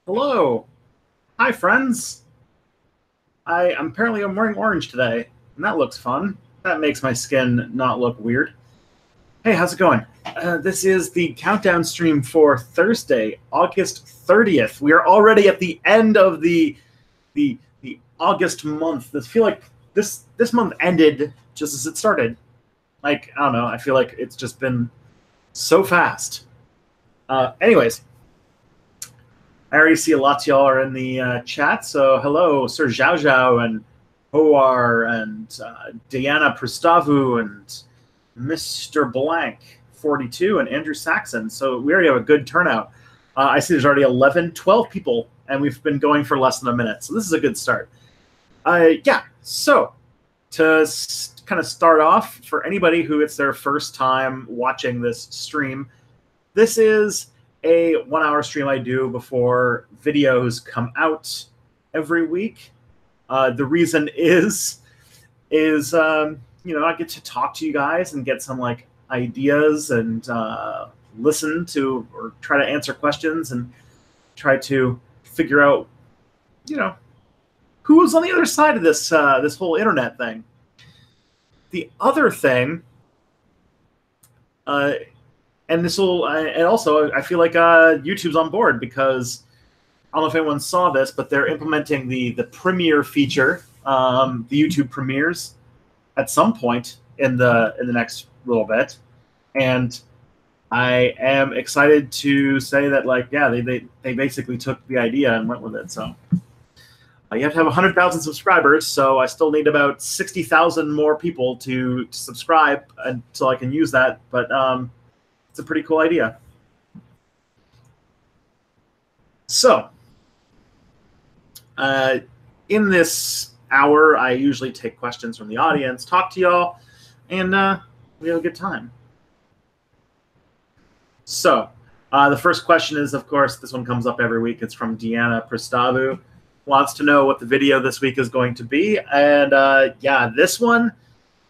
Hello. Hi, friends. I'm wearing orange today, and that looks fun. That makes my skin not look weird. Hey, how's it going? This is the countdown stream for Thursday, August 30th. We are already at the end of the August month. I feel like this month ended just as it started. Like, I don't know. I feel like it's just been so fast. Anyways, I already see lots of y'all are in the chat. So hello, Sir Zhao Zhao and Hoar and Diana Pristavu and Mr. Blank 42 and Andrew Saxon. So we already have a good turnout. I see there's already 11, 12 people, and we've been going for less than a minute. So this is a good start. Yeah, so to kind of start off, for anybody who it's their first time watching this stream, this is a 1 hour stream I do before videos come out every week. The reason is I get to talk to you guys and get some like ideas and listen to or try to answer questions and try to figure out who's on the other side of this this whole internet thing. The other thing, and this will, and also I feel like YouTube's on board because I don't know if anyone saw this, but they're implementing the premiere feature, the YouTube premieres, at some point in the next little bit, and I am excited to say that they basically took the idea and went with it. So you have to have 100,000 subscribers, so I still need about 60,000 more people to subscribe until I can use that. But it's a pretty cool idea. So, in this hour, I usually take questions from the audience, talk to y'all, and we have a good time. So, the first question is, of course, this one comes up every week. It's from Diana Pristavu. Wants to know what the video this week is going to be. And yeah, this one,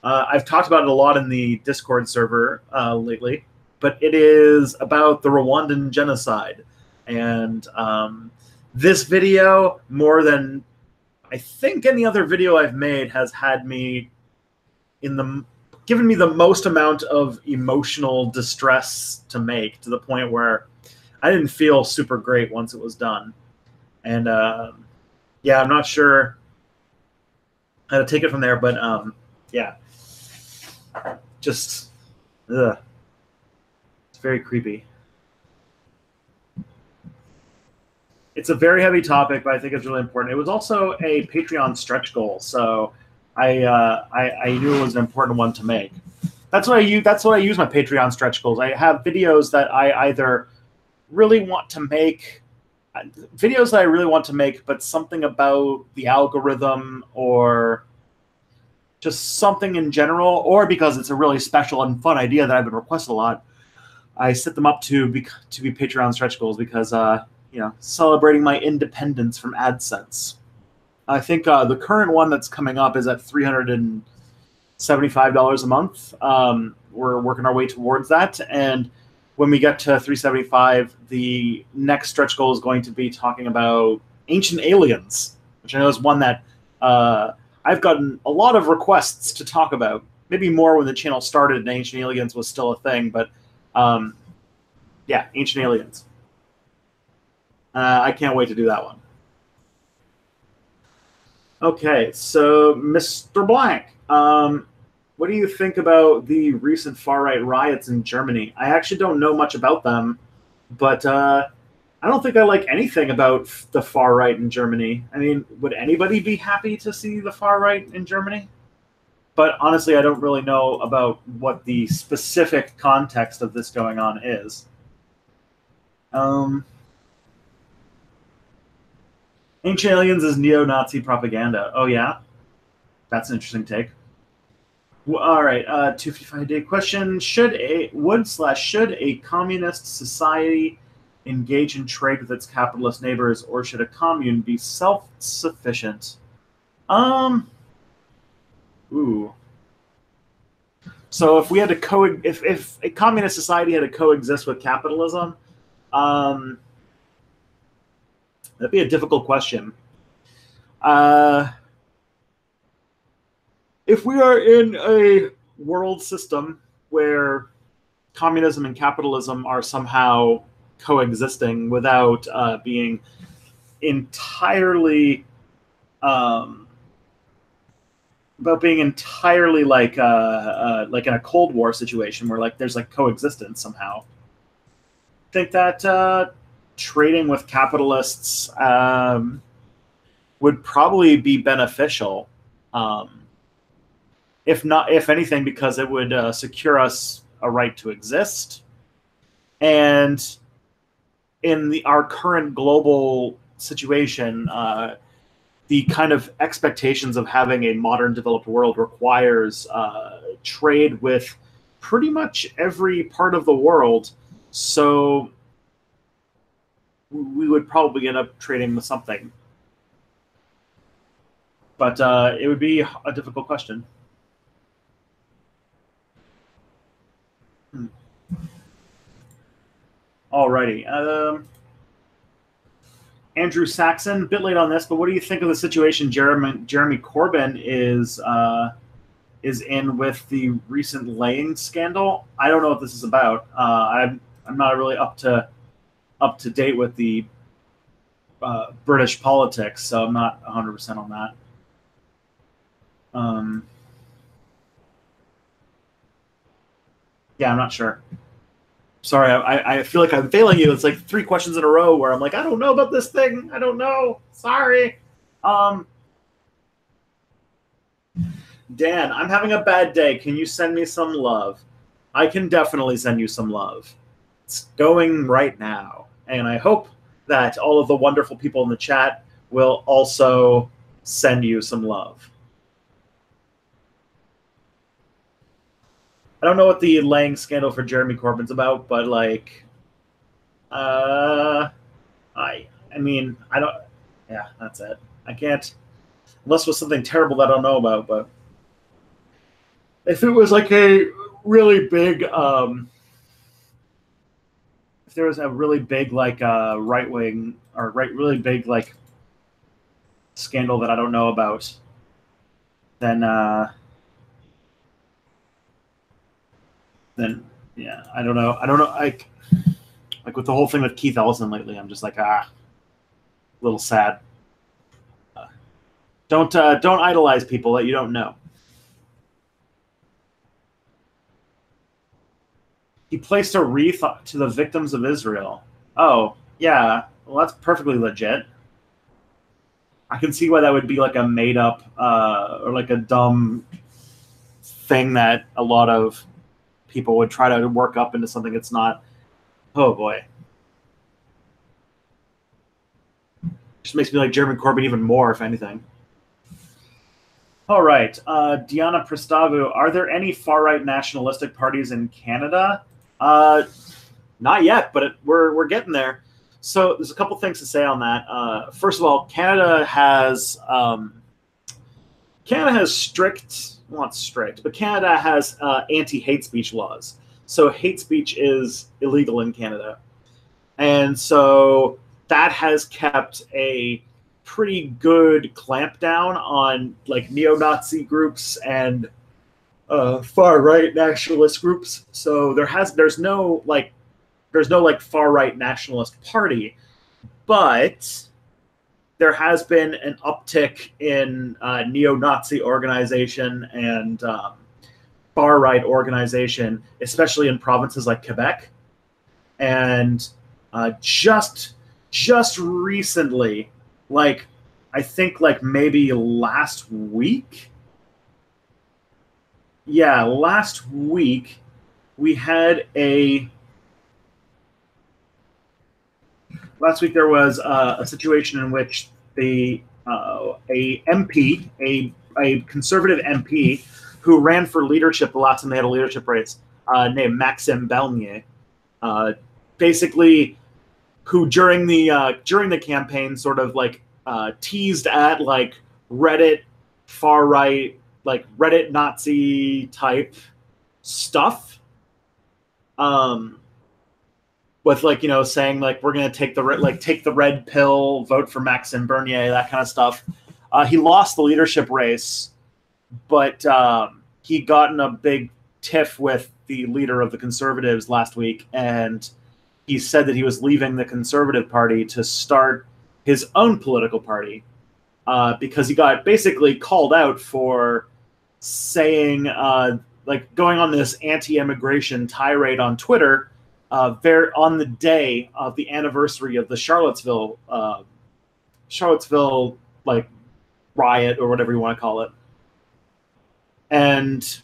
I've talked about it a lot in the Discord server lately, but it is about the Rwandan genocide. And this video, more than I think any other video I've made, has had me given me the most amount of emotional distress to make, to the point where I didn't feel super great once it was done. And yeah, I'm not sure how to take it from there, but yeah, just ugh. It's very creepy. It's a very heavy topic, but I think it's really important. It was also a Patreon stretch goal, so I knew it was an important one to make. That's what I use. That's what I use my Patreon stretch goals. I have videos that I either really want to make. Videos that I really want to make, but something about the algorithm or just something in general, or because it's a really special and fun idea that I've been requested a lot, I set them up to be Patreon stretch goals because, celebrating my independence from AdSense. I think the current one that's coming up is at $375 a month. We're working our way towards that, and when we get to 375, the next stretch goal is going to be talking about Ancient Aliens, which I know is one that I've gotten a lot of requests to talk about. Maybe more when the channel started and Ancient Aliens was still a thing, but yeah, Ancient Aliens. I can't wait to do that one. Okay, so Mr. Blank, what do you think about the recent far-right riots in Germany? I actually don't know much about them, but I don't think I like anything about the far-right in Germany. I mean, would anybody be happy to see the far-right in Germany? But honestly, I don't really know about what the specific context of this going on is. Ancient Aliens is neo-Nazi propaganda. Oh, yeah? That's an interesting take. All right, 255-day question. Should a communist society engage in trade with its capitalist neighbors, or should a commune be self-sufficient? Ooh. So if we had to if a communist society had to coexist with capitalism, That'd be a difficult question. If we are in a world system where communism and capitalism are somehow coexisting without being entirely like in a Cold War situation where like there's like coexistence somehow. I think that trading with capitalists would probably be beneficial, if anything, because it would secure us a right to exist. And in our current global situation, the kind of expectations of having a modern developed world requires trade with pretty much every part of the world. So we would probably end up trading with something. But it would be a difficult question. Alrighty. Andrew Saxon, a bit late on this, but what do you think of the situation Jeremy Corbyn is in with the recent laying scandal? I don't know what this is about. I'm not really up to date with the British politics, so I'm not 100% on that. Yeah, I'm not sure. Sorry, I feel like I'm failing you. It's like 3 questions in a row where I'm like, I don't know about this thing. I don't know. Sorry. Dan, I'm having a bad day. Can you send me some love? I can definitely send you some love. It's going right now. And I hope that all of the wonderful people in the chat will also send you some love. I don't know what the laying scandal for Jeremy Corbyn's about, but like, I mean, I don't. Yeah, that's it. I can't, unless it was something terrible that I don't know about. But if it was like a really big, if there was a really big like right wing or really big like scandal that I don't know about, then yeah, I don't know. Like with the whole thing with Keith Ellison lately, I'm just like a little sad. Don't idolize people that you don't know. He placed a wreath to the victims of Israel. Oh, yeah. Well, that's perfectly legit. I can see why that would be like a made up or like a dumb thing that a lot of people would try to work up into something it's not. Oh boy. Just makes me like Jeremy Corbyn even more, if anything. All right. Diana Prestavu, are there any far-right nationalistic parties in Canada? Not yet, but we're getting there. So there's a couple things to say on that. First of all, Canada has strict, well, not strict, but Canada has anti-hate speech laws. So hate speech is illegal in Canada. And so that has kept a pretty good clampdown on like neo-Nazi groups and far-right nationalist groups. So there's no far-right nationalist party, but there has been an uptick in neo-Nazi organization and far-right organization, especially in provinces like Quebec. And just recently, like I think like maybe last week. Yeah, last week we had last week there was a situation in which a MP, a conservative MP who ran for leadership the last time they had a leadership race, named Maxime Bernier, basically who during the campaign sort of like teased at like Reddit far right, like Reddit Nazi type stuff. with like, you know, saying like we're gonna take the red pill, vote for Maxime Bernier, that kind of stuff. He lost the leadership race, but he got in a big tiff with the leader of the Conservatives last week, and he said that he was leaving the Conservative Party to start his own political party because he got basically called out for saying like going on this anti-immigration tirade on Twitter on the day of the anniversary of the Charlottesville like riot or whatever you want to call it. And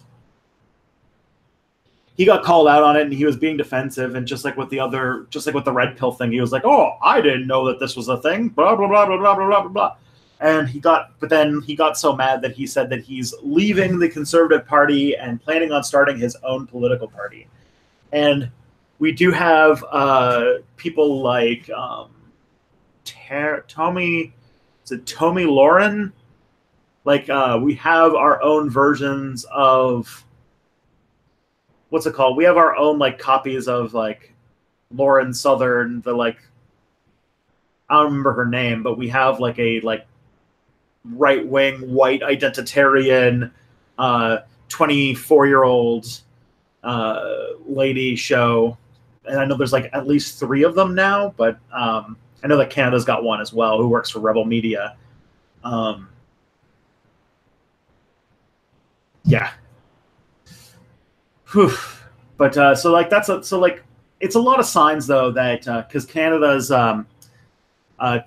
he got called out on it, and he was being defensive. And just like with the red pill thing, he was like, "Oh, I didn't know that this was a thing." Blah blah blah blah blah blah blah blah. And then he got so mad that he said that he's leaving the Conservative Party and planning on starting his own political party. And we do have people like Tommy Lauren. Like we have our own versions of what's it called? We have our own like copies of like Lauren Southern, the like I don't remember her name, but we have like a like right-wing white identitarian 24-year-old lady show. And I know there's like at least 3 of them now, but I know that Canada's got one as well who works for Rebel Media. Yeah. Whew. But so like it's a lot of signs though that because Canada's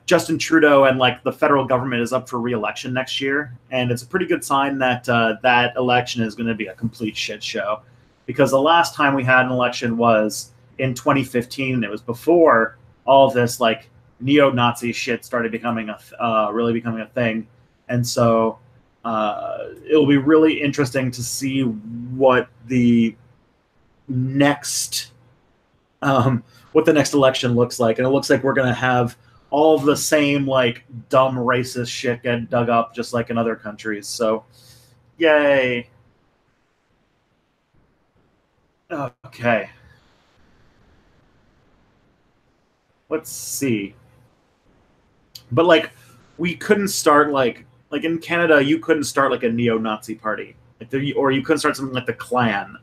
Justin Trudeau and like the federal government is up for re-election next year, and it's a pretty good sign that that election is going to be a complete shit show, because the last time we had an election was in 2015, and it was before all this like neo-Nazi shit started becoming really becoming a thing, and so it'll be really interesting to see what the next election looks like, and it looks like we're going to have all of the same like dumb racist shit get dug up just like in other countries. So, yay. Okay. Let's see. But like we couldn't start like in Canada, you couldn't start like a neo-Nazi party, or you couldn't start something like the Klan.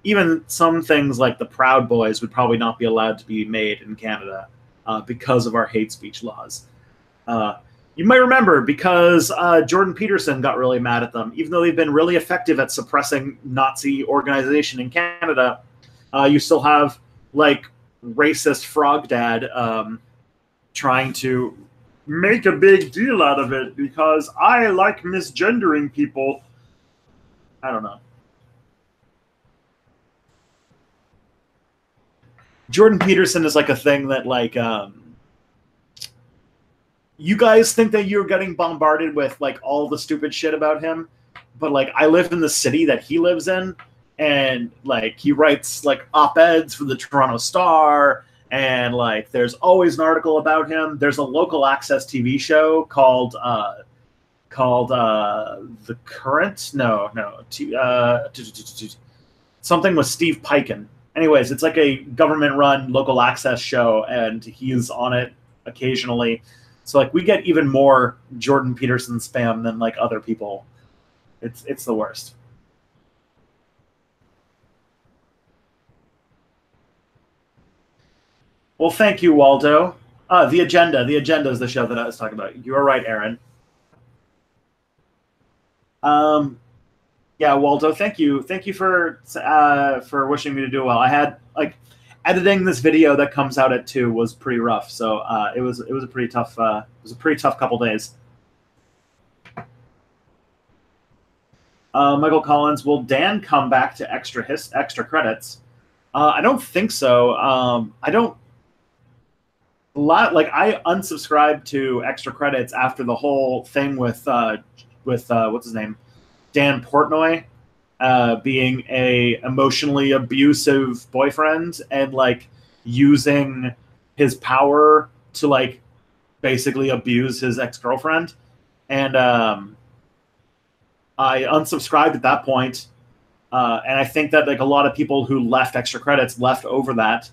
Even some things like the Proud Boys would probably not be allowed to be made in Canada because of our hate speech laws. You might remember because Jordan Peterson got really mad at them, even though they've been really effective at suppressing Nazi organization in Canada. You still have like racist Frog Dad trying to make a big deal out of it because I like misgendering people. I don't know. Jordan Peterson is like a thing that like you guys think that you're getting bombarded with like all the stupid shit about him, but like I live in the city that he lives in, and like he writes like op-eds for the Toronto Star, and like there's always an article about him. There's a local access TV show called The Current. Something with Steve Piken. Anyways, it's like a government-run local access show, and he's on it occasionally. So like we get even more Jordan Peterson spam than like other people. It's the worst. Well, thank you, Waldo. The Agenda. The Agenda is the show that I was talking about. You are right, Aaron. Yeah, Waldo, thank you. Thank you for wishing me to do well. I had like editing this video that comes out at 2 was pretty rough, so it was a pretty tough couple days. Michael Collins, will Dan come back to extra credits? I don't think so. I unsubscribed to extra credits after the whole thing with what's his name, Dan Portnoy, being a emotionally abusive boyfriend and like using his power to like basically abuse his ex-girlfriend, and I unsubscribed at that point, and I think that like a lot of people who left extra credits left over that.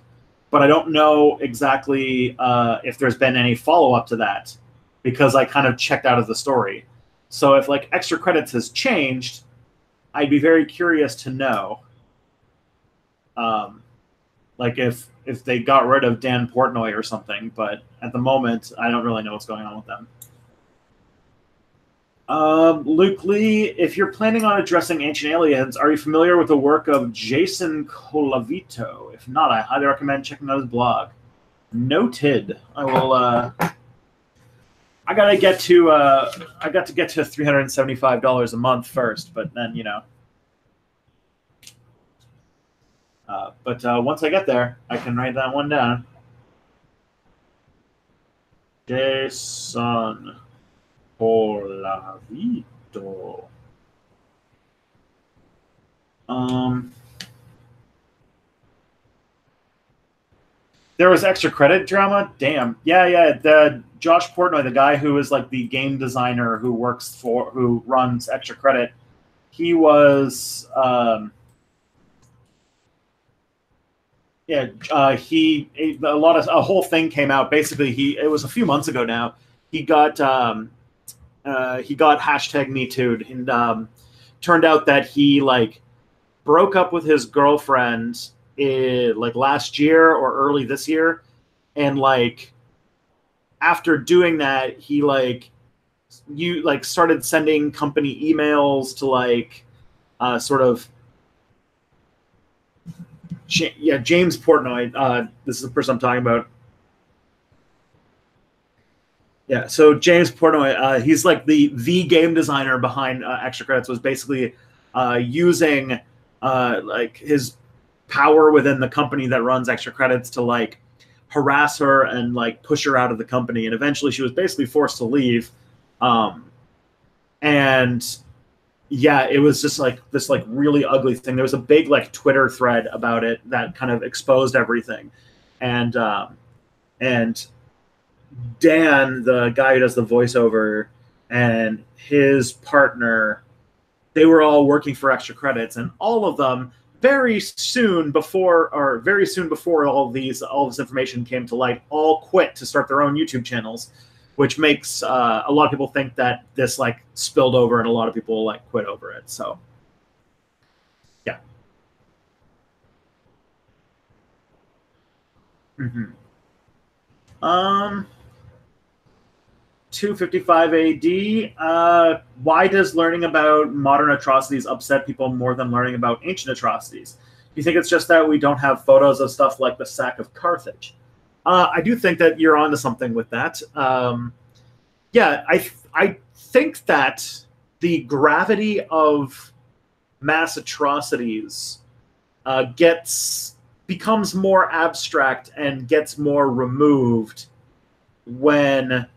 but I don't know exactly if there's been any follow-up to that because I kind of checked out of the story. So if like extra credits has changed, I'd be very curious to know. Like if they got rid of Dan Portnoy or something, but at the moment I don't really know what's going on with them. Luke Lee, if you're planning on addressing Ancient Aliens, are you familiar with the work of Jason Colavito? If not, I highly recommend checking out his blog. Noted. I will. I got to get to $375 a month first, but then But once I get there, I can write that one down. Jason Colavito. There was extra credit drama. Damn. Yeah. The Josh Portnoy, the guy who is like the game designer who runs extra credit, he was. A whole thing came out. Basically, it was a few months ago now. He got hashtag Me Too'd, and turned out that he like broke up with his girlfriend like last year or early this year, and like after doing that, he started sending company emails to like sort of. James Portnoy. This is the person I'm talking about. Yeah, so James Portnoy, he's like the game designer behind Extra Credits. Was basically using like his power within the company that runs Extra Credits to like harass her and like push her out of the company, and eventually she was basically forced to leave. And yeah, it was just like this like really ugly thing. There was a big like Twitter thread about it that kind of exposed everything. And Dan, the guy who does the voiceover, and his partner, they were all working for Extra Credits, and all of them very soon before all this information came to light, all quit to start their own YouTube channels, which makes a lot of people think that this like spilled over and a lot of people like quit over it. So, yeah. Mm-hmm. 255 AD. Why does learning about modern atrocities upset people more than learning about ancient atrocities? Do you think it's just that we don't have photos of stuff like the sack of Carthage? I do think that you're onto something with that. Yeah, I think that the gravity of mass atrocities becomes more abstract and gets more removed when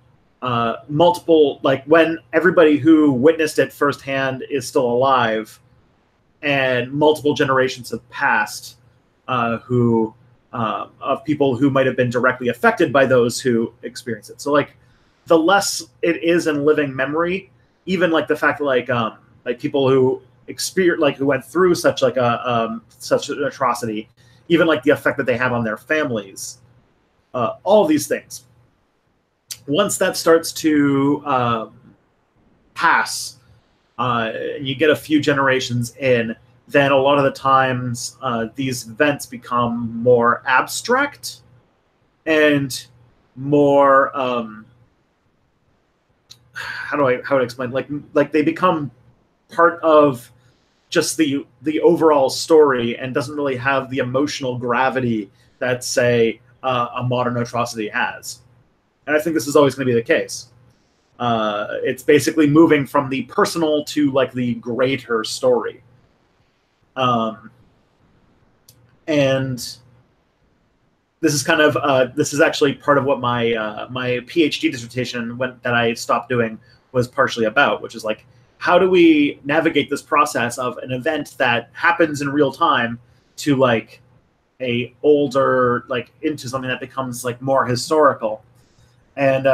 when everybody who witnessed it firsthand is still alive, and multiple generations have passed of people who might have been directly affected by those who experienced it. So like the less it is in living memory, even like the fact that like people who who went through such an atrocity, even like the effect that they have on their families, all of these things. Once that starts to pass, and you get a few generations in, then a lot of the times these events become more abstract and more how would I explain? Like they become part of just the overall story and doesn't really have the emotional gravity that, say, a modern atrocity has. And I think this is always going to be the case. It's basically moving from the personal to like the greater story. And this is kind of this is actually part of what my my PhD dissertation that I stopped doing was partially about, which is like, how do we navigate this process of an event that happens in real time to like a older, like into something that becomes like more historical. And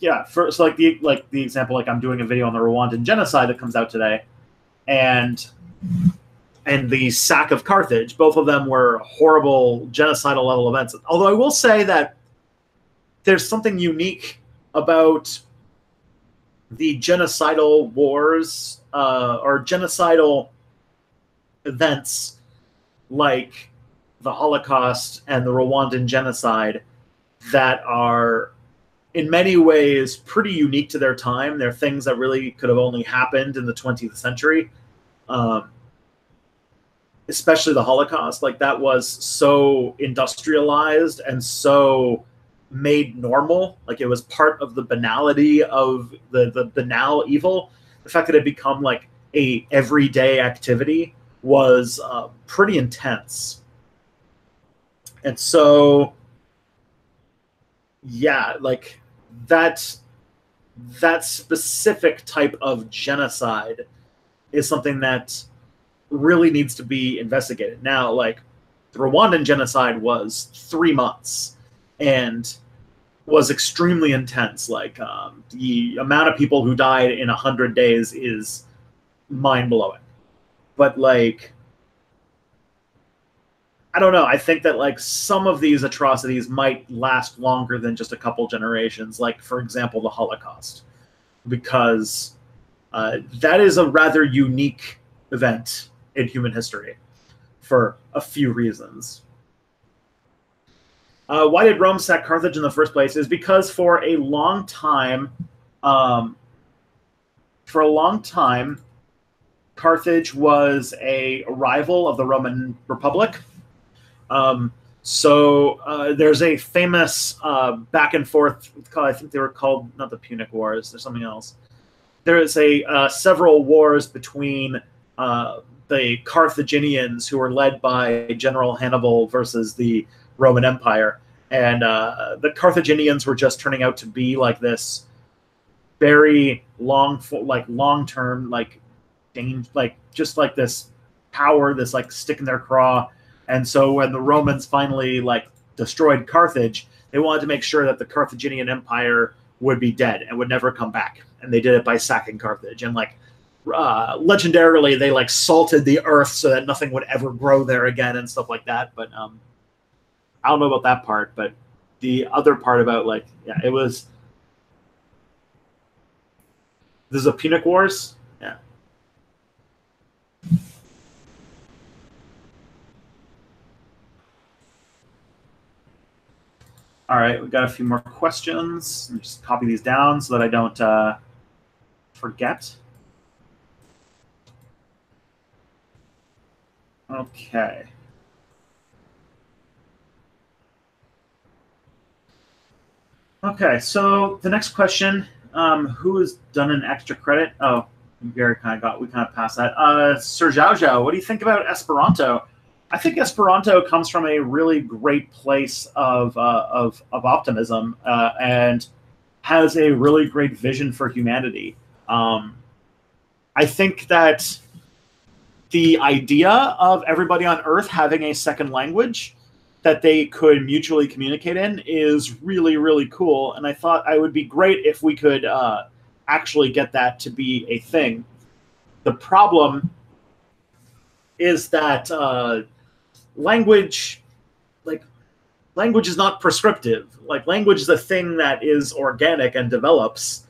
yeah, so like the example, like I'm doing a video on the Rwandan genocide that comes out today, and and the sack of Carthage. Both of them were horrible genocidal level events. Although I will say that there's something unique about the genocidal wars or genocidal events like the Holocaust and the Rwandan genocide that are in many ways pretty unique to their time. They're things that really could have only happened in the 20th century, especially the Holocaust. Like, that was so industrialized and so made normal. Like, it was part of the banality of the banal evil. The fact that it become like a everyday activity was pretty intense. And so, yeah, like that specific type of genocide is something that really needs to be investigated. Now, like, the Rwandan genocide was 3 months and was extremely intense. Like, the amount of people who died in 100 days is mind-blowing. But, like, I don't know. I think that, like, some of these atrocities might last longer than just a couple generations, like, for example, the Holocaust, because that is a rather unique event in human history for a few reasons. Why did Rome sack Carthage in the first place? Is because for a long time, Carthage was a rival of the Roman Republic. There's a famous back and forth. I think they were called, not the Punic Wars. There's something else. There is several wars between the Carthaginians, who were led by General Hannibal, versus the Roman Empire, and the Carthaginians were just turning out to be like this very long-term, like just like this power, this like stick in their craw. And so when the Romans finally like destroyed Carthage, they wanted to make sure that the Carthaginian Empire would be dead and would never come back. And they did it by sacking Carthage. And like legendarily, they like salted the earth so that nothing would ever grow there again and stuff like that. But I don't know about that part. But the other part about like, yeah, it was. This is a Punic Wars. Yeah. All right, we've got a few more questions. Let me just copy these down so that I don't forget. Okay. Okay, so the next question, who has done an extra credit? Oh, we kind of passed that. Sir Zhao Zhao, what do you think about Esperanto? I think Esperanto comes from a really great place of optimism and has a really great vision for humanity. I think that the idea of everybody on Earth having a second language that they could mutually communicate in is really, really cool. And I thought it would be great if we could actually get that to be a thing. The problem is that language is not prescriptive. Like, language is a thing that is organic and develops,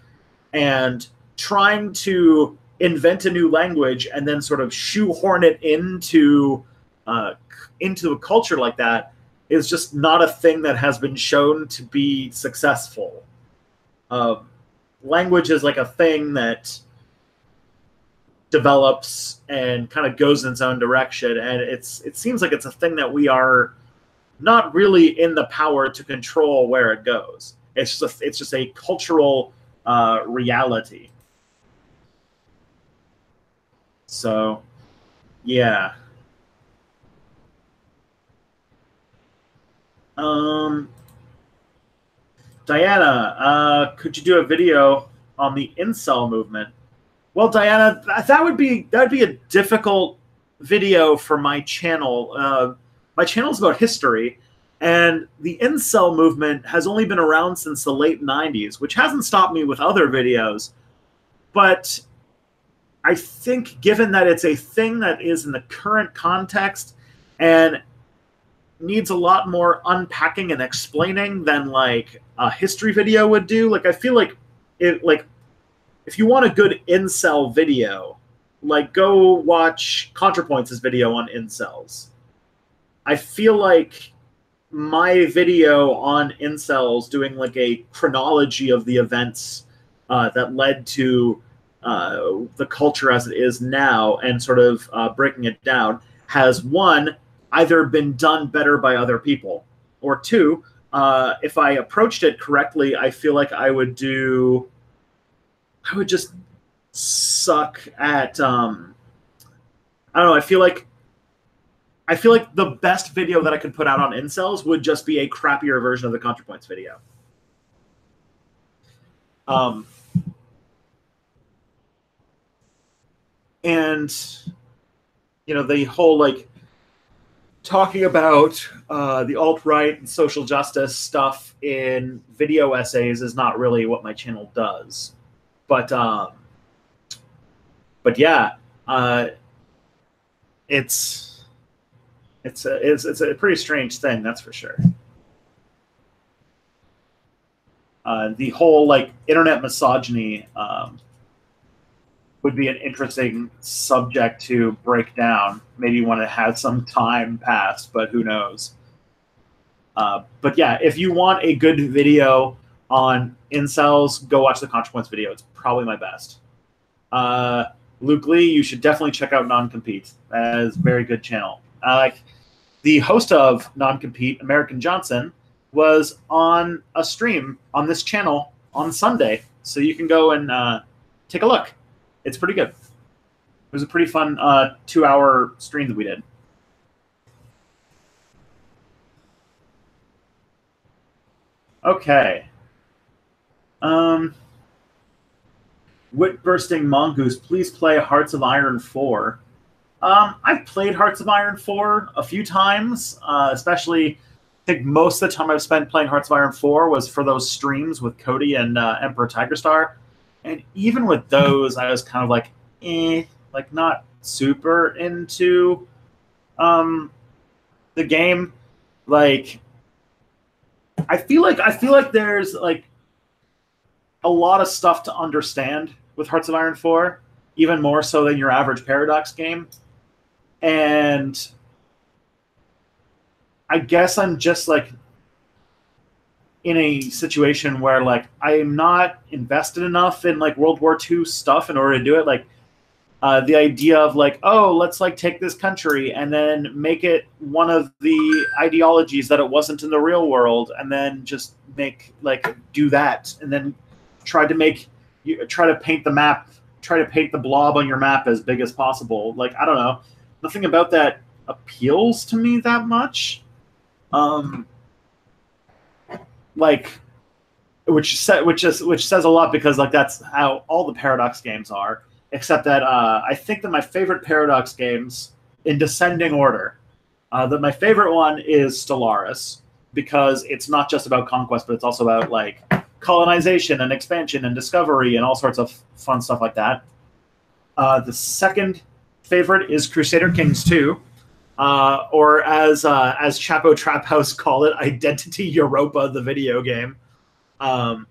and trying to invent a new language and then sort of shoehorn it into a culture like that is just not a thing that has been shown to be successful. Language is like a thing that develops and kind of goes in its own direction, and it seems like it's a thing that we are not really in the power to control where it goes. It's just a cultural reality. So, yeah. Diana, could you do a video on the incel movement? Well, Diana, that would be a difficult video for my channel. My channel is about history, and the incel movement has only been around since the late 90s, which hasn't stopped me with other videos. But I think given that it's a thing that is in the current context and needs a lot more unpacking and explaining than like a history video would do, like I feel like if you want a good incel video, like go watch ContraPoints' video on incels. I feel like my video on incels doing like a chronology of the events that led to the culture as it is now and sort of breaking it down has, one, either been done better by other people, or two, if I approached it correctly, I feel like I would just suck at I don't know, I feel like the best video that I could put out on incels would just be a crappier version of the ContraPoints video. And you know, the whole like talking about the alt-right and social justice stuff in video essays is not really what my channel does. But yeah, it's a pretty strange thing, that's for sure. The whole like internet misogyny would be an interesting subject to break down. Maybe when it has some time passed, but who knows? But yeah, if you want a good video on incels, go watch the ContraPoints video. It's probably my best. Luke Lee, you should definitely check out Non-Compete. That is a very good channel. The host of Non-Compete, American Johnson, was on a stream on this channel on Sunday, so you can go and take a look. It's pretty good. It was a pretty fun 2-hour stream that we did. Okay. Wit-bursting Mongoose, please play Hearts of Iron 4. I've played Hearts of Iron 4 a few times, especially I think most of the time I've spent playing Hearts of Iron 4 was for those streams with Cody and Emperor Tigerstar. And even with those, I was kind of like, like not super into the game. Like, I feel like there's like a lot of stuff to understand with Hearts of Iron 4, even more so than your average Paradox game. And I guess I'm just like in a situation where like I'm not invested enough in like World War II stuff in order to do it. Like the idea of like, oh, let's like take this country and then make it one of the ideologies that it wasn't in the real world, and then just make like do that, and then try to paint the map, try to paint the blob on your map as big as possible. Like, I don't know, nothing about that appeals to me that much. Like, which says a lot, because like that's how all the Paradox games are, except that I think that my favorite Paradox games, in descending order, that my favorite one is Stellaris, because it's not just about conquest, but it's also about like colonization and expansion and discovery and all sorts of fun stuff like that. The second favorite is Crusader Kings 2. Or as Chapo Trap House call it, Identity Europa, the video game. But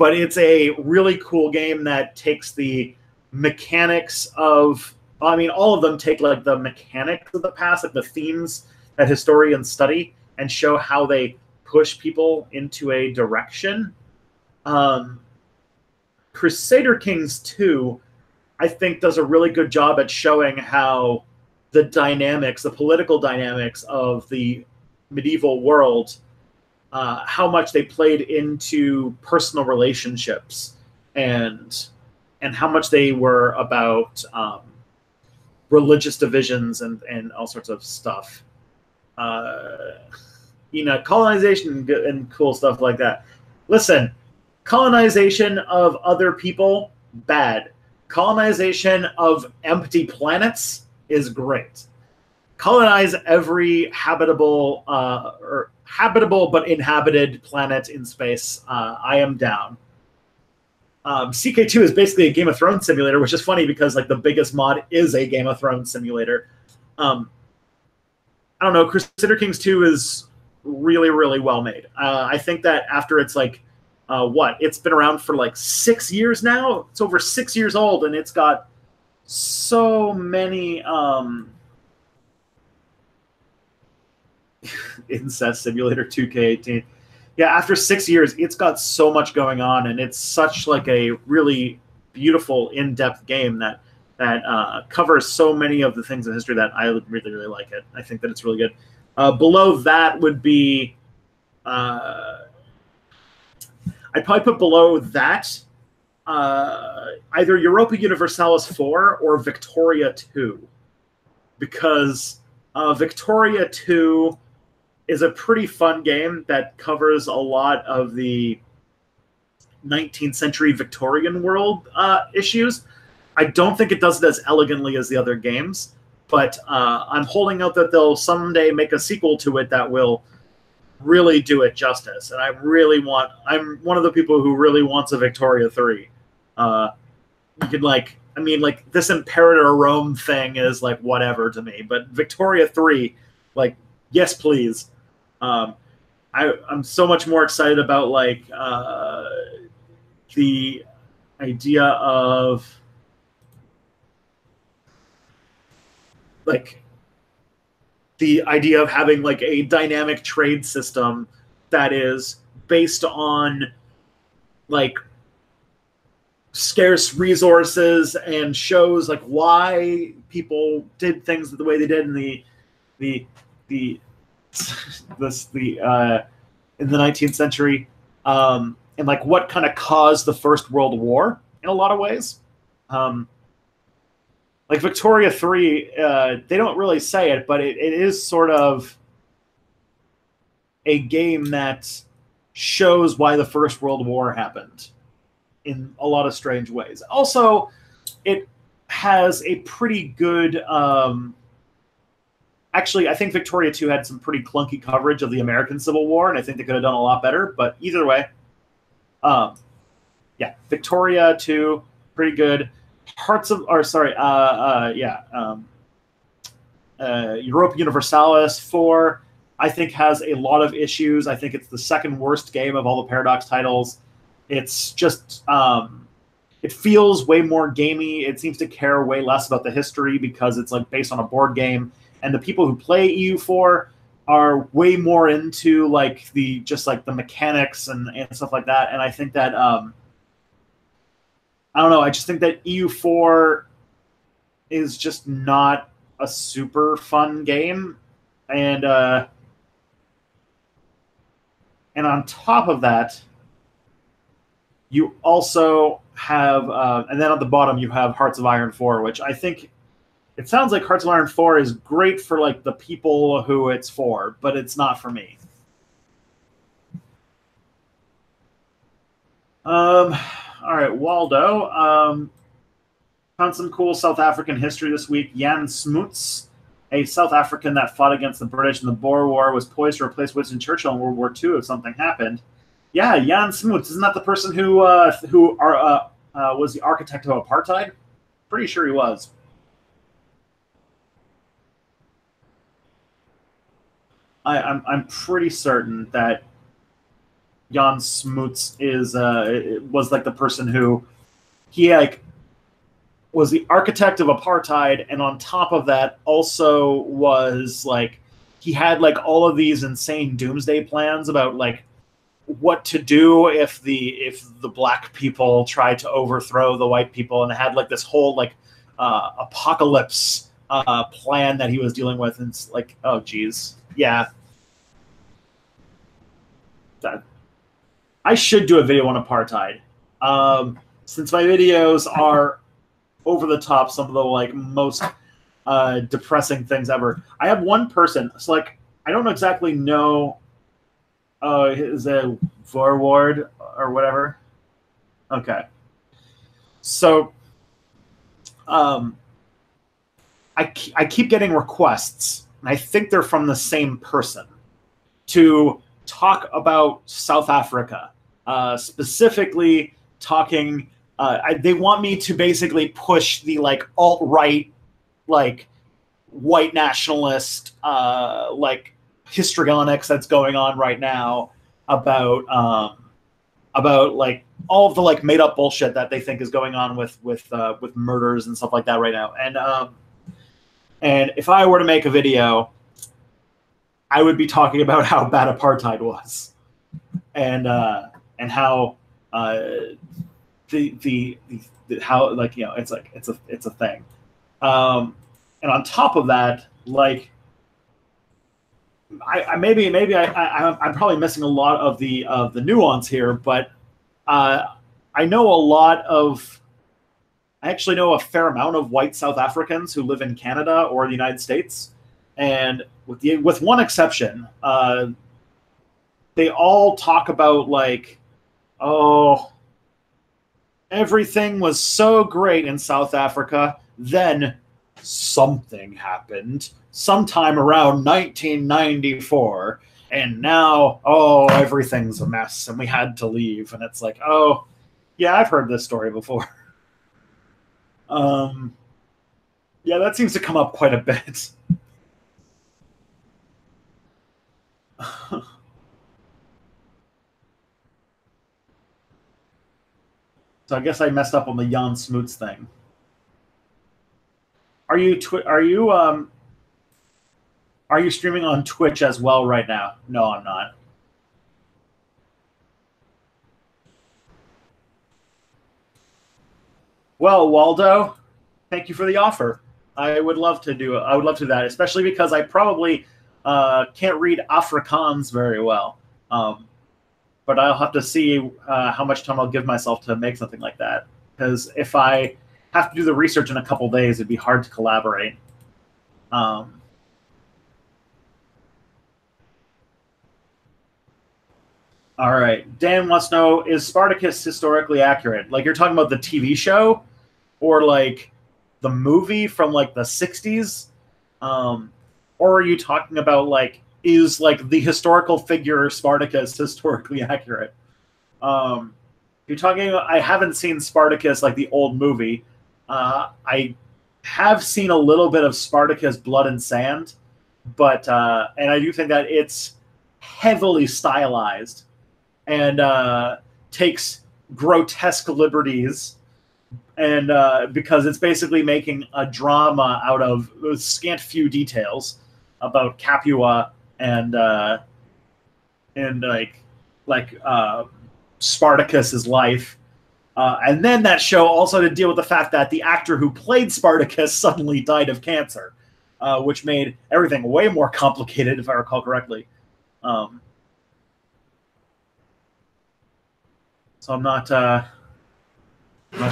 it's a really cool game that takes the mechanics of, I mean, all of them take like the mechanics of the past, like the themes that historians study, and show how they push people into a direction. Crusader Kings 2, I think, does a really good job at showing how the dynamics, the political dynamics of the medieval world, how much they played into personal relationships, and how much they were about religious divisions and all sorts of stuff. You know, colonization and cool stuff like that. Listen, colonization of other people, bad. Colonization of empty planets is great. Colonize every habitable but inhabited planet in space. I am down. CK2 is basically a Game of Thrones simulator, which is funny because like the biggest mod is a Game of Thrones simulator. I don't know. Crusader Kings 2 is really, really well made. I think that after it's like, it's been around for like 6 years now. It's over 6 years old, and it's got so many Incest Simulator 2K18. Yeah, after 6 years, it's got so much going on, and it's such like a really beautiful, in-depth game that covers so many of the things in history that I really, really like it. I think that it's really good. Below that would be, I'd probably put below that either Europa Universalis 4 or Victoria 2, because Victoria 2 is a pretty fun game that covers a lot of the 19th century Victorian world issues. I don't think it does it as elegantly as the other games, but I'm holding out that they'll someday make a sequel to it that will really do it justice. And I'm one of the people who really wants a Victoria 3. You could this Imperator Rome thing is like whatever to me, but Victoria 3, like, yes, please. I'm so much more excited about like the idea of having like a dynamic trade system that is based on like scarce resources and shows like why people did things the way they did in the in the 19th century, and like what kind of caused the First World War in a lot of ways. Like Victoria 3, they don't really say it, but it is sort of a game that shows why the First World War happened in a lot of strange ways. Also, it has a pretty good... Actually, I think Victoria 2 had some pretty clunky coverage of the American Civil War, and I think they could have done a lot better. But either way, yeah, Victoria 2, pretty good. Europa Universalis 4, I think has a lot of issues. I think it's the second worst game of all the Paradox titles. It's just, it feels way more gamey. It seems to care way less about the history because it's like based on a board game. And the people who play EU4 are way more into like the mechanics and stuff like that. And I think that I don't know. I just think that EU4 is just not a super fun game, and on top of that, you also have, and then at the bottom you have Hearts of Iron 4, which I think. It sounds like Hearts of Iron 4 is great for like the people who it's for, but it's not for me. All right, Waldo. Found some cool South African history this week. Jan Smuts, a South African that fought against the British in the Boer War, was poised to replace Winston Churchill in World War II if something happened. Yeah, Jan Smuts. Isn't that the person who was the architect of apartheid? Pretty sure he was. I'm pretty certain that Jan Smuts was like the person who was the architect of apartheid, and on top of that also was like he had like all of these insane doomsday plans about like what to do if the black people tried to overthrow the white people, and it had like this whole like apocalypse plan that he was dealing with, and it's like, oh geez. Yeah. I should do a video on apartheid. Since my videos are over the top, some of the like most depressing things ever. I have one person, so like I don't exactly know is a Vorward or whatever. Okay. So I keep getting requests, and I think they're from the same person, to talk about South Africa, specifically talking they want me to basically push the like alt-right, like white nationalist, like histrionics that's going on right now about like all of the like made up bullshit that they think is going on with murders and stuff like that right now. And if I were to make a video, I would be talking about how bad apartheid was, and how the how, like, you know, it's like it's a thing. And on top of that, like, I'm probably missing a lot of the nuance here, but I know a lot of I actually know a fair amount of white South Africans who live in Canada or the United States, and with one exception, they all talk about like, oh, everything was so great in South Africa, then something happened sometime around 1994, and now, oh, everything's a mess and we had to leave. And it's like, oh, yeah, I've heard this story before. Yeah, that seems to come up quite a bit. So I guess I messed up on the Jan Smuts thing. Are you streaming on Twitch as well right now? No, I'm not. Well, Waldo, thank you for the offer. I would love to do it. I would love to do that, especially because I probably can't read Afrikaans very well. But I'll have to see how much time I'll give myself to make something like that. Because if I have to do the research in a couple days, it'd be hard to collaborate. All right. Dan wants to know, is Spartacus historically accurate? Like, you're talking about the TV show or like the movie from like the 60s? Or are you talking about like, is like the historical figure Spartacus historically accurate? You're talking about, I haven't seen Spartacus, like the old movie. I have seen a little bit of Spartacus Blood and Sand, but and I do think that it's heavily stylized and takes grotesque liberties, and because it's basically making a drama out of scant few details about Capua and Spartacus's life. And then that show also to deal with the fact that the actor who played Spartacus suddenly died of cancer, which made everything way more complicated, if I recall correctly. So I'm not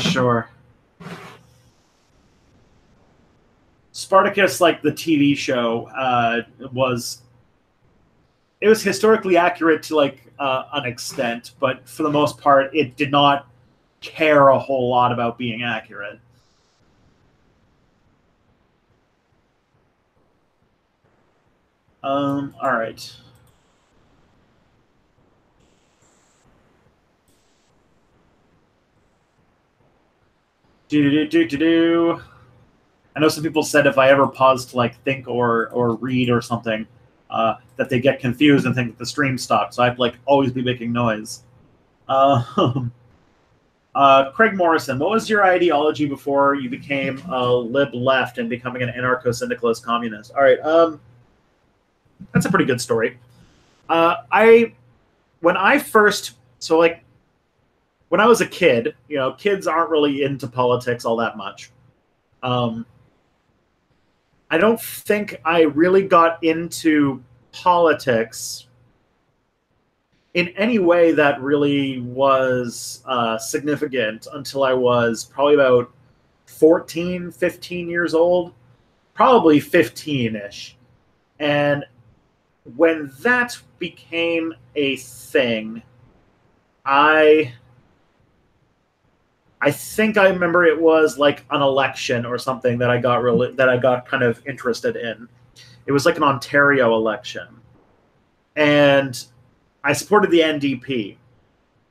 sure. Spartacus, like the TV show, was historically accurate to like an extent, but for the most part, it did not care a whole lot about being accurate. All right. I know some people said if I ever pause to like think or read or something, that they get confused and think that the stream stopped. So I have to like always be making noise. Craig Morrison, what was your ideology before you became a lib left and becoming an anarcho-syndicalist communist? All right, that's a pretty good story. When I was a kid, you know, kids aren't really into politics all that much. I don't think I really got into politics in any way that really was significant until I was probably about 14, 15 years old, probably 15-ish. And when that became a thing, I think I remember it was like an election or something that I got kind of interested in. It was like an Ontario election, and I supported the NDP,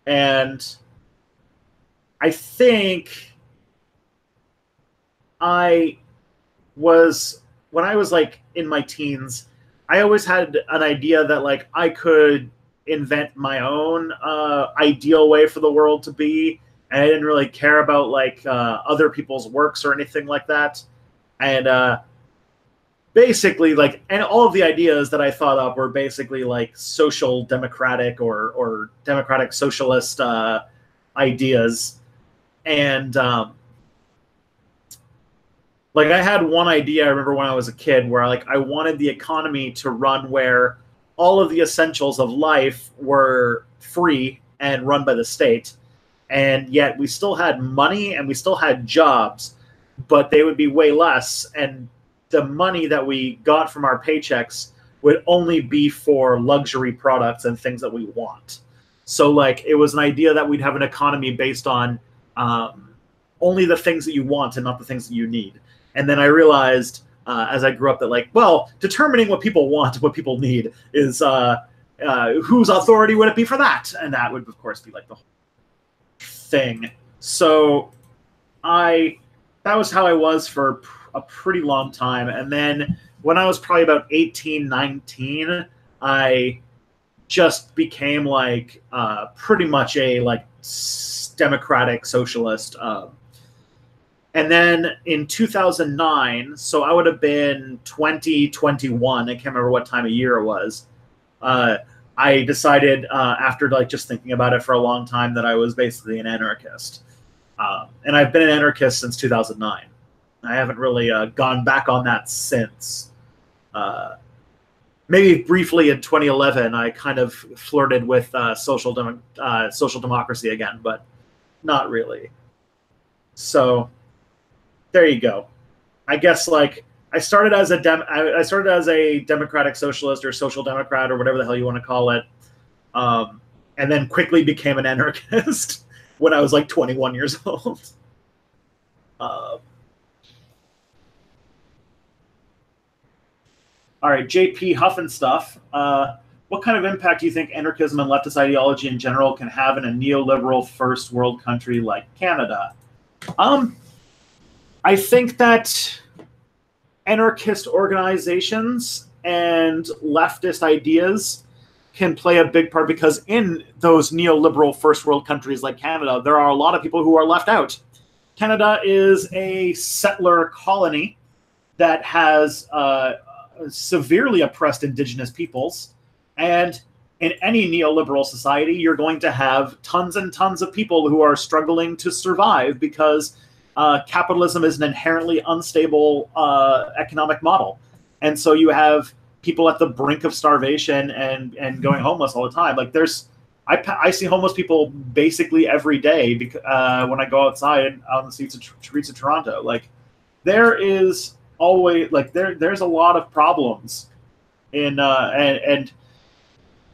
and I think I was, when I was like in my teens, I always had an idea that like I could invent my own ideal way for the world to be, and I didn't really care about like other people's works or anything like that. And basically, like, and all of the ideas that I thought up were basically like social democratic or democratic socialist ideas. And like I had one idea I remember when I was a kid where like I wanted the economy to run where all of the essentials of life were free and run by the state, and yet we still had money and we still had jobs, but they would be way less, and the money that we got from our paychecks would only be for luxury products and things that we want. So like it was an idea that we'd have an economy based on only the things that you want and not the things that you need. And then I realized as I grew up that like, well, determining what people want, what people need is whose authority would it be for that? And that would, of course, be like the whole thing. So that was how I was for a pretty long time. And then when I was probably about 18, 19, I just became like pretty much a like democratic socialist. And then in 2009, so I would have been 20, 21. I can't remember what time of year it was. I decided after like just thinking about it for a long time that I was basically an anarchist. And I've been an anarchist since 2009. I haven't really gone back on that since. Maybe briefly in 2011, I kind of flirted with social democracy again, but not really. So there you go. I guess like I started as a democratic socialist or social democrat or whatever the hell you want to call it, and then quickly became an anarchist when I was like 21 years old. All right, JP Huff and Stuff. What kind of impact do you think anarchism and leftist ideology in general can have in a neoliberal first world country like Canada? I think that anarchist organizations and leftist ideas can play a big part because in those neoliberal first world countries like Canada, there are a lot of people who are left out. Canada is a settler colony that has severely oppressed Indigenous peoples. And in any neoliberal society, you're going to have tons and tons of people who are struggling to survive because capitalism is an inherently unstable economic model. And so you have people at the brink of starvation and going homeless all the time. Like I see homeless people basically every day because, when I go outside on the streets of Toronto. Like there is always like there's a lot of problems in and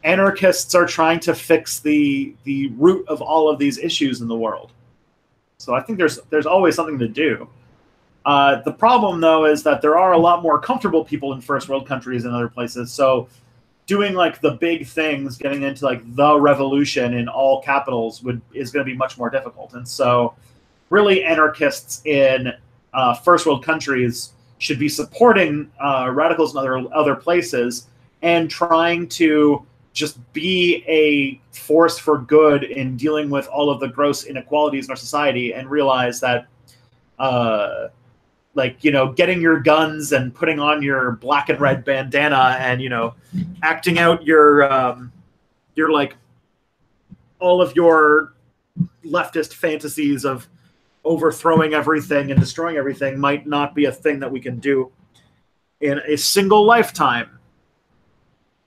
anarchists are trying to fix the root of all of these issues in the world. So I think there's always something to do. The problem, though, is that there are a lot more comfortable people in first world countries and other places. So doing like the big things, getting into like the revolution in all capitals is going to be much more difficult. And so really anarchists in first world countries should be supporting radicals in other places and trying to just be a force for good in dealing with all of the gross inequalities in our society, and realize that like, you know, getting your guns and putting on your black and red bandana and, you know, acting out your like all of your leftist fantasies of overthrowing everything and destroying everything might not be a thing that we can do in a single lifetime.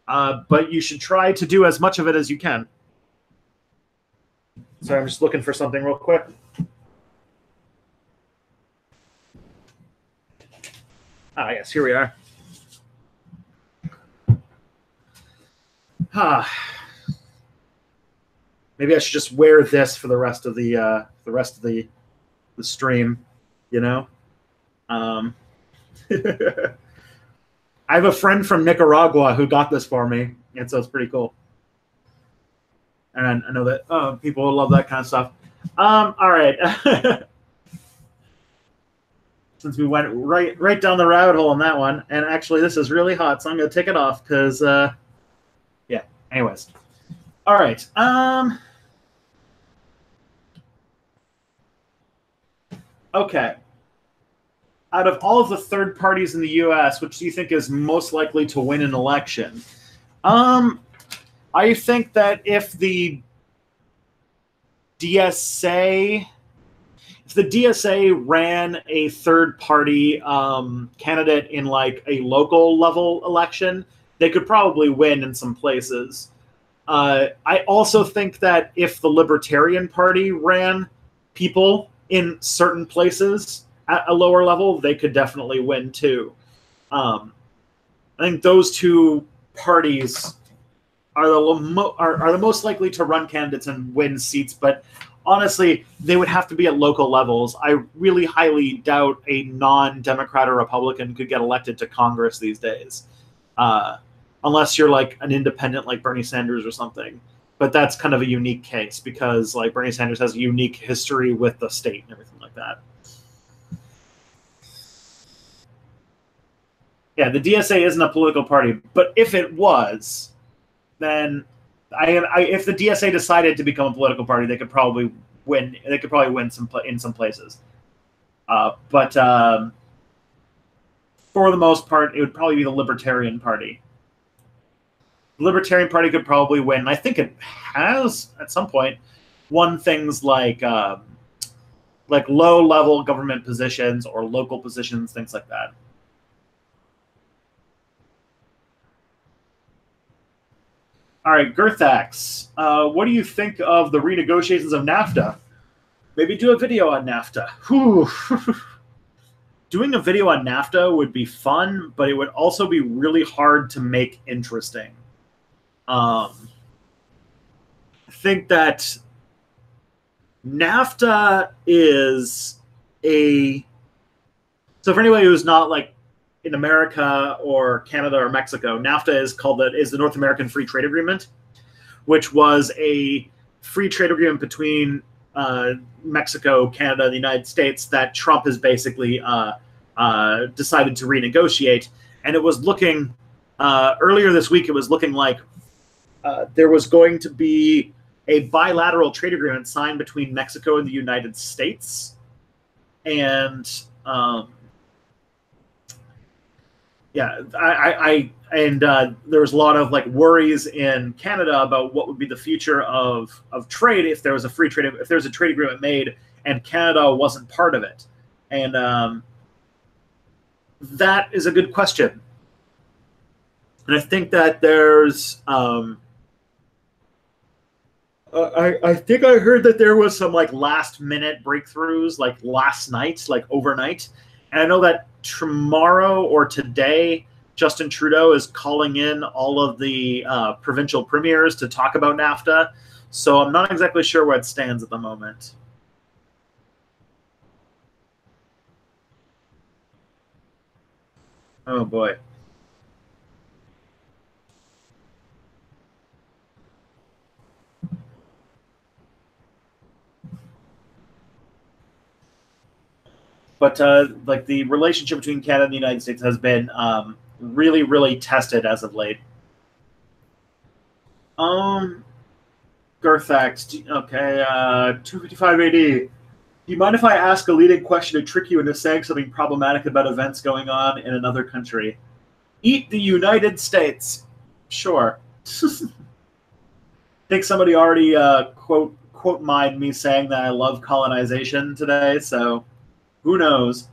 But you should try to do as much of it as you can. So I'm just looking for something real quick. Ah, yes, here we are. Maybe I should just wear this for the rest of the stream, you know. I have a friend from Nicaragua who got this for me, and so it's pretty cool. And I know that people will love that kind of stuff. All right. Since we went right down the rabbit hole on that one, and actually this is really hot, so I'm gonna take it off because yeah. Anyways, all right. Okay. Out of all of the third parties in the U.S., which do you think is most likely to win an election? I think that if the DSA ran a third party candidate in like a local level election, they could probably win in some places. I also think that if the Libertarian Party ran people in certain places at a lower level, they could definitely win too. I think those two parties are the most likely to run candidates and win seats, but honestly, they would have to be at local levels. I really highly doubt a non-Democrat or Republican could get elected to Congress these days, unless you're like an independent like Bernie Sanders or something. But that's kind of a unique case because like Bernie Sanders has a unique history with the state and everything like that. Yeah, the DSA isn't a political party, but if it was, then if the DSA decided to become a political party, they could probably win. They could probably win in some places, but for the most part, it would probably be the Libertarian Party. The Libertarian Party could probably win. I think it has at some point won things like low-level government positions or local positions, things like that. All right, Girthax, what do you think of the renegotiations of NAFTA? Maybe do a video on NAFTA. Whew. Doing a video on NAFTA would be fun, but it would also be really hard to make interesting. I think that NAFTA is so for anybody who's not like in America or Canada or Mexico, NAFTA is the North American Free Trade Agreement, which was a free trade agreement between Mexico, Canada, and the United States that Trump has basically decided to renegotiate. And it was looking earlier this week. It was looking like there was going to be a bilateral trade agreement signed between Mexico and the United States, and yeah, there was a lot of like worries in Canada about what would be the future of trade if there was a trade agreement made and Canada wasn't part of it, and that is a good question. And I think that there's I think I heard that there was some like last minute breakthroughs like last night, like overnight. And I know that tomorrow or today, Justin Trudeau is calling in all of the provincial premiers to talk about NAFTA. So I'm not exactly sure where it stands at the moment. Oh, boy. But like the relationship between Canada and the United States has been really, really tested as of late. Garthax, okay, 255 AD. Do you mind if I ask a leading question to trick you into saying something problematic about events going on in another country? Eat the United States. Sure. I think somebody already quote mined me saying that I love colonization today, so who knows?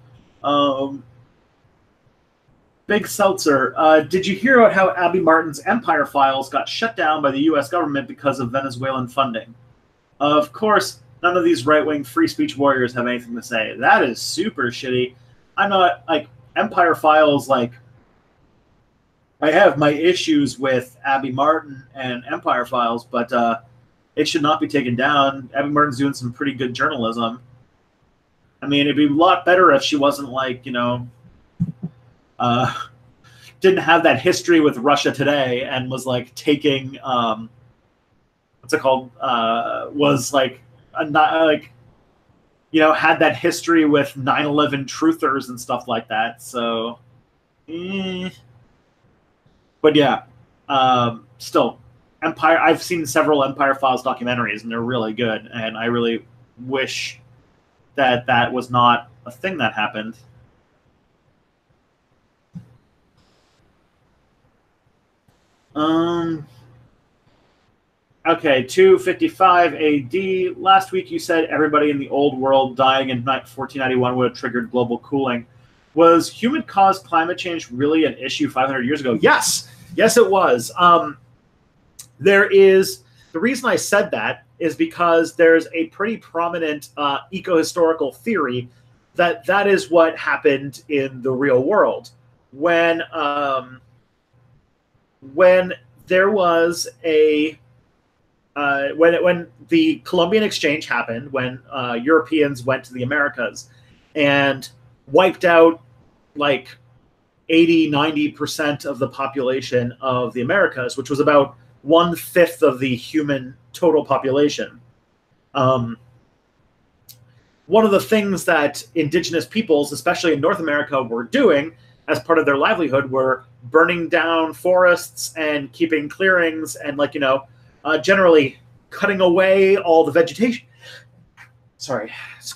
Big Seltzer, did you hear about how Abby Martin's Empire Files got shut down by the U.S. government because of Venezuelan funding? Of course, none of these right-wing free speech warriors have anything to say. That is super shitty. I'm not, like, Empire Files, like, I have my issues with Abby Martin and Empire Files, but it should not be taken down. Abby Martin's doing some pretty good journalism. I mean, it'd be a lot better if she wasn't like, didn't have that history with Russia Today and was like taking, what's it called? Was like not like, had that history with 9/11 truthers and stuff like that. So, but yeah, still, Empire. I've seen several Empire Files documentaries, and they're really good. And I really wish that was not a thing that happened. Okay, 255 AD. Last week you said everybody in the old world dying in 1491 would have triggered global cooling. Was human-caused climate change really an issue 500 years ago? Yes. Yes, it was. The reason I said that is because there's a pretty prominent eco-historical theory that is what happened in the real world. When there was when the Columbian Exchange happened, when Europeans went to the Americas and wiped out like 80-90% of the population of the Americas, which was about 1/5 of the human total population. One of the things that indigenous peoples, especially in North America, were doing as part of their livelihood were burning down forests and keeping clearings and, generally cutting away all the vegetation.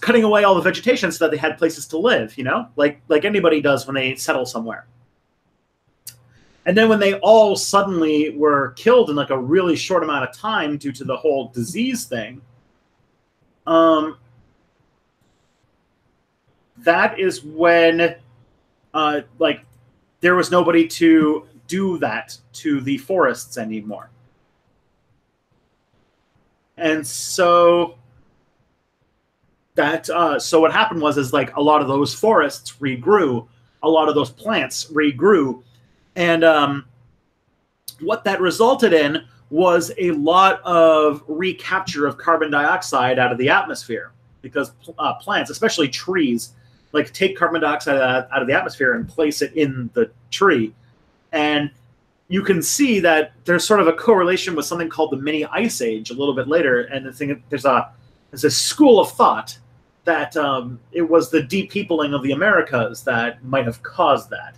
Cutting away all the vegetation so that they had places to live, like anybody does when they settle somewhere. And then when they all suddenly were killed in like a really short amount of time due to the whole disease thing, that is when there was nobody to do that to the forests anymore. And so so what happened was like a lot of those forests regrew, a lot of those plants regrew, and what that resulted in was a lot of recapture of carbon dioxide out of the atmosphere, because plants, especially trees, take carbon dioxide out of the atmosphere and place it in the tree. And you can see that there's sort of a correlation with something called the mini ice age a little bit later. And there's a school of thought that it was the depeopling of the Americas that might have caused that.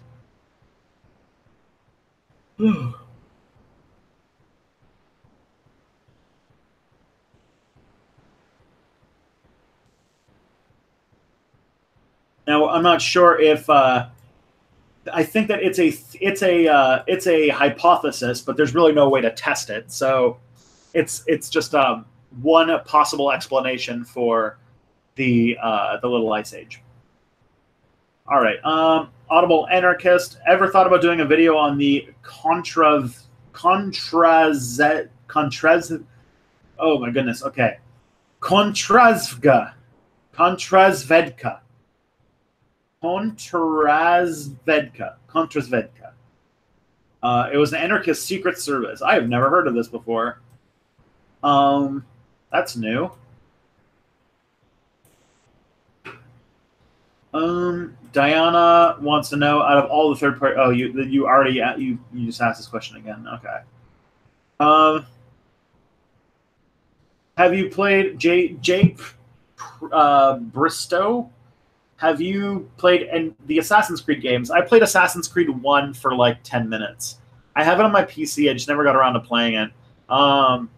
Now, I'm not sure if I think that it's a hypothesis, but there's really no way to test it. So it's just one possible explanation for the little ice age. All right, Audible Anarchist. Ever thought about doing a video on the oh my goodness. Okay, Kontrazvedka. It was an anarchist secret service. I have never heard of this before. That's new. Diana wants to know, out of all the third party. Oh, you already you just asked this question again. Okay. Have you played Jake Bristow? Have you played the Assassin's Creed games? I played Assassin's Creed 1 for like 10 minutes. I have it on my PC. I just never got around to playing it. I'm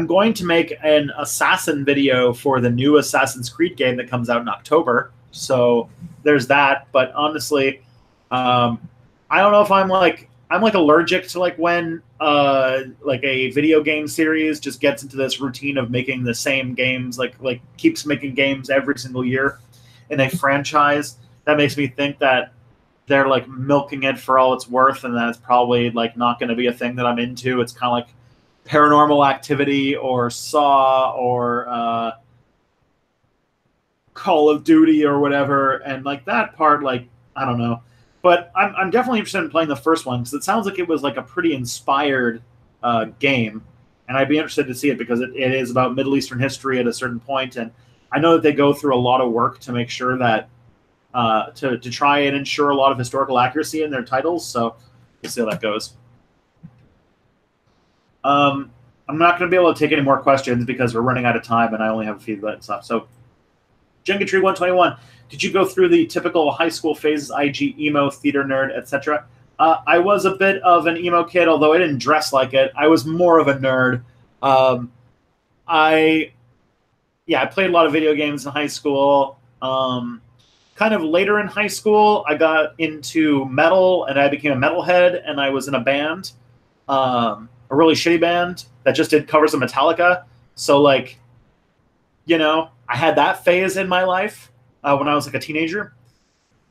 going to make an Assassin video for the new Assassin's Creed game that comes out in October. So there's that. But honestly, I don't know if I'm allergic to when like a video game series just gets into this routine of making the same games, like keeps making games every single year in a franchise. That makes me think that they're milking it for all it's worth, and that it's probably not going to be a thing that I'm into. It's kind of like Paranormal Activity or Saw or Call of Duty or whatever, and that part, I don't know. But I'm definitely interested in playing the first one, because it sounds like it was a pretty inspired game, and I'd be interested to see it because it is about Middle Eastern history at a certain point, and I know that they go through a lot of work to make sure that to try and ensure a lot of historical accuracy in their titles. So we'll see how that goes. I'm not going to be able to take any more questions because we're running out of time and I only have a few minutes left. So, Jenga Tree 121, did you go through the typical high school phases, IG, emo, theater nerd, etc.? I was a bit of an emo kid, although I didn't dress like it. I was more of a nerd. I played a lot of video games in high school. Kind of later in high school, I got into metal and I became a metalhead, and I was in a band, a really shitty band that just did covers of Metallica. So, like, you know, I had that phase in my life when I was like a teenager.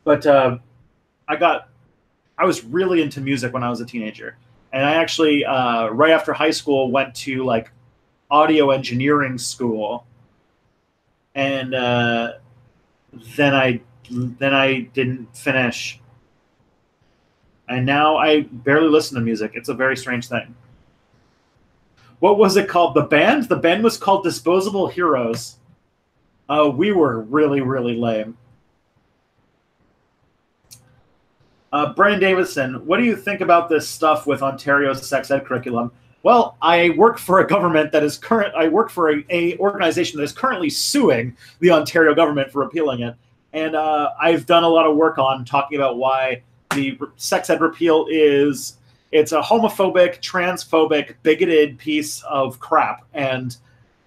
But I was really into music when I was a teenager. And I actually, right after high school, went to like audio engineering school. And then I didn't finish. And now I barely listen to music. It's a very strange thing. What was it called? The band? The band was called Disposable Heroes. We were really, really lame. Brennan Davison, what do you think about this stuff with Ontario's sex ed curriculum? Well, I work for a government that is I work for a organization that is currently suing the Ontario government for repealing it. And I've done a lot of work on talking about why the sex ed repeal it's a homophobic, transphobic, bigoted piece of crap. And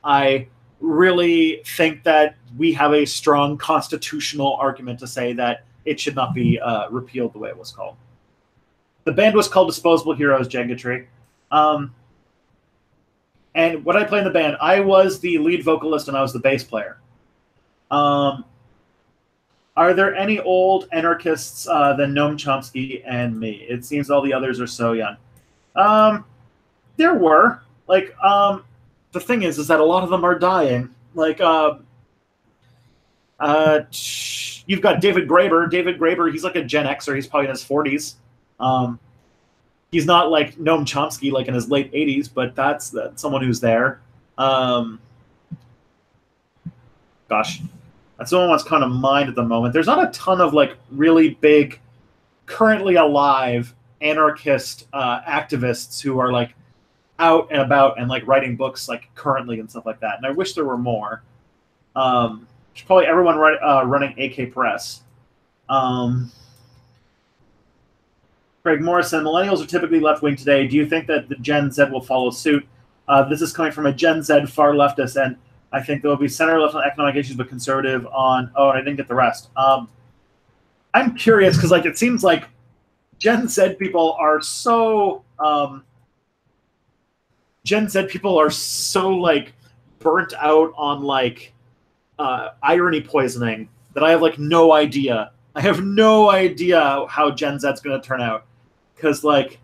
I really think that we have a strong constitutional argument to say that it should not be repealed the way it was called. The band was called Disposable Heroes, Jenga Tree. And what I play in the band, I was the lead vocalist and I was the bass player. Are there any old anarchists than Noam Chomsky and me? It seems all the others are so young. There were. Like, the thing is that a lot of them are dying. Like, you've got David Graeber. David Graeber, he's like a Gen Xer. He's probably in his 40s. He's not like Noam Chomsky, like in his late 80s, but that's someone who's there. Gosh, that's the one that's kind of mind at the moment. There's not a ton of like really big, currently alive anarchist activists who are like out and about and like writing books like currently and stuff like that. And I wish there were more. There's probably everyone running AK Press. Craig Morrison, millennials are typically left-wing today. Do you think that the Gen Z will follow suit? This is coming from a Gen Z far leftist, and I think there will be center-left on economic issues, but conservative on... Oh, and I didn't get the rest. I'm curious, because like it seems like Gen Z people are so... Gen Z people are so like burnt out on like irony poisoning that I have like no idea. I have no idea how Gen Z's going to turn out. Because, like,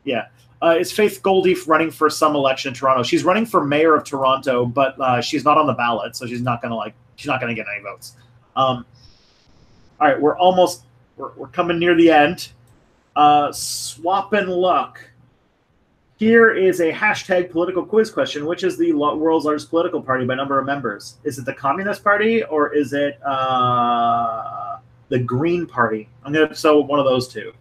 yeah. Is Faith Goldie running for some election in Toronto? She's running for mayor of Toronto, but she's not on the ballot, so she's not going to get any votes. All right, we're coming near the end. Swap and luck. Here is a hashtag political quiz question. Which is the world's largest political party by number of members? Is it the Communist Party or is it the Green Party? I'm going to so one of those two.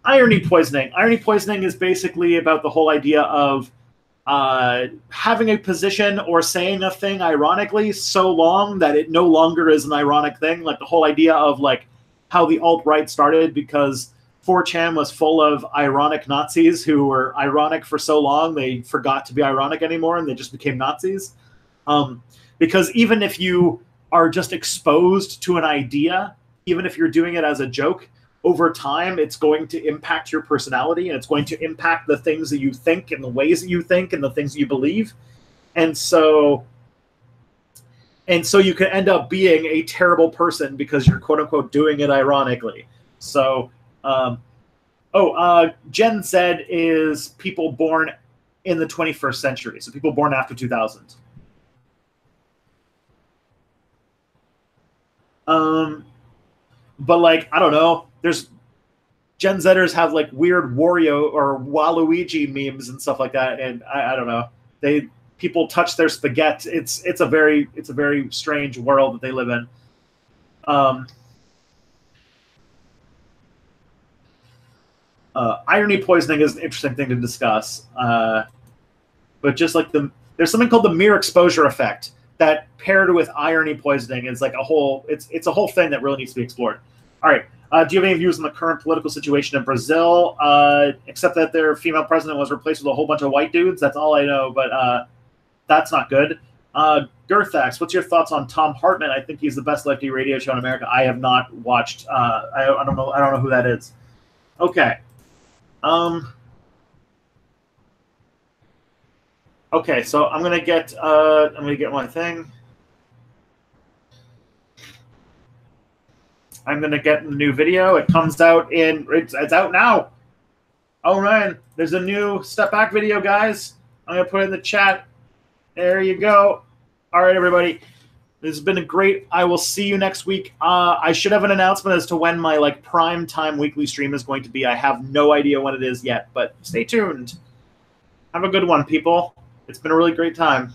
Irony poisoning. Irony poisoning is basically about the whole idea of having a position or saying a thing ironically so long that it no longer is an ironic thing. Like the whole idea of like how the alt-right started because 4chan was full of ironic Nazis who were ironic for so long they forgot to be ironic anymore and they just became Nazis. Because even if you are just exposed to an idea, even if you're doing it as a joke, over time it's going to impact your personality and it's going to impact the things that you think and the ways that you think and the things that you believe. And so you can end up being a terrible person because you're quote unquote doing it ironically. So Gen Z is people born in the 21st century. So people born after 2000. But like, I don't know, there's Gen Zers have like weird Wario or Waluigi memes and stuff like that. And I don't know, people touch their spaghetti. It's a very strange world that they live in. Irony poisoning is an interesting thing to discuss. but just like there's something called the mere exposure effect that paired with irony poisoning is like a whole it's a whole thing that really needs to be explored. All right. Do you have any views on the current political situation in Brazil? Except that their female president was replaced with a whole bunch of white dudes. That's all I know, but that's not good. Girthax, what's your thoughts on Tom Hartman? I think he's the best lefty radio show in America. I have not watched. I don't know. I don't know who that is. Okay. Okay, so I'm gonna get my thing. I'm gonna get a new video. It comes out it's out now. Oh man, there's a new Step Back video, guys. I'm gonna put it in the chat. There you go. All right, everybody. This has been a great. I will see you next week. I should have an announcement as to when my like prime time weekly stream is going to be. I have no idea when it is yet, but stay tuned. Have a good one, people. It's been a really great time.